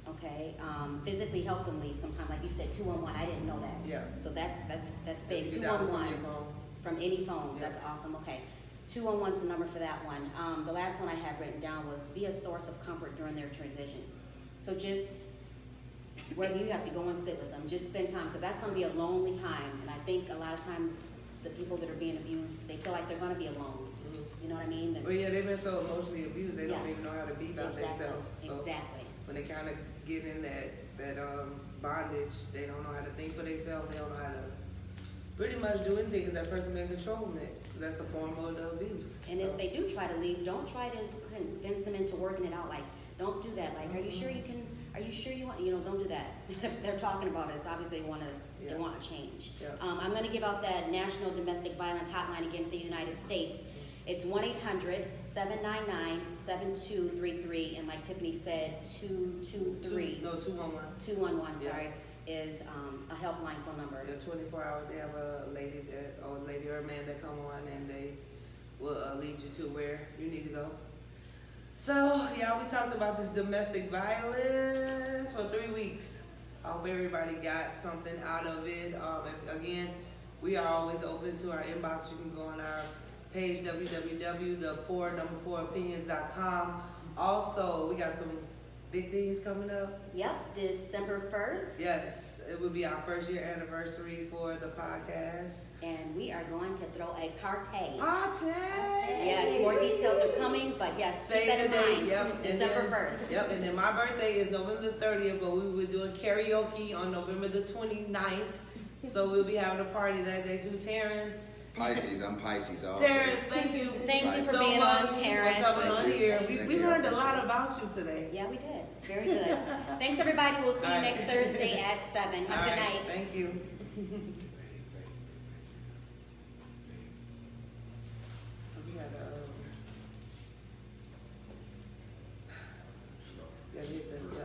Okay, physically help them leave sometime. Like you said, 211. I didn't know that. Yeah. So that's big. You dial it from 211 your phone. from any phone. Yeah. That's awesome. Okay, 211's the number for that one. The last one I had written down was be a source of comfort during their transition. So just whether you have to go and sit with them, just spend time because that's going to be a lonely time. And I think a lot of times the people that are being abused, they feel like they're going to be alone. You know what I mean? Well, yeah, they've been so emotionally abused, they don't Yeah. even know how to be about themselves. So Exactly. when they kind of get in that bondage, they don't know how to think for themselves. They don't know how to pretty much do anything because that person been controlling it. That's a form of the abuse. And So, if they do try to leave, don't try to convince them into working it out. Like, don't do that. Like, are you sure you can? Are you sure you want? You know, don't do that. They're talking about it. So obviously they want to. Yeah. They want to change. Yeah. I'm going to give out that National Domestic Violence Hotline again for the United States. It's 1-800-799-7233, and like Tiffany said, 223. 211. 211. Yeah. Sorry, is a helpline phone number. Yeah, 24 hours. They have a lady or a man that come on and they will lead you to where you need to go. So, yeah, we talked about this domestic violence for 3 weeks. I hope everybody got something out of it. Again, we are always open to our inbox. You can go on our page, www.the4opinions.com. Also, we got some big things coming up. Yep, December 1st. Yes, it will be our first year anniversary for the podcast. And we are going to throw a party. Party! Yes, more details are coming, but yes, keep Save that the in date, mind. yep. And December then- 1st. Yep, and then my birthday is November the 30th, but we were doing karaoke on November the 29th. So we'll be having a party that day too. Terrence, Pisces, I'm Pisces all Terrence, day. thank you. Thank you for so being much on, Terrence. for coming on Thank you. here. Thank We you. learned a lot about you today. Yeah, we did. Very good. Thanks, everybody. We'll see you All right. next Thursday at 7. Have a All good right, night. Thank you. So we had yeah, hit the, yeah.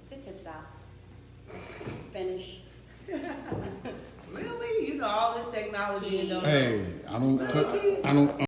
Just hit stop. Finish. Really? You know all this technology and don't know. Hey, I don't. Really? I don't.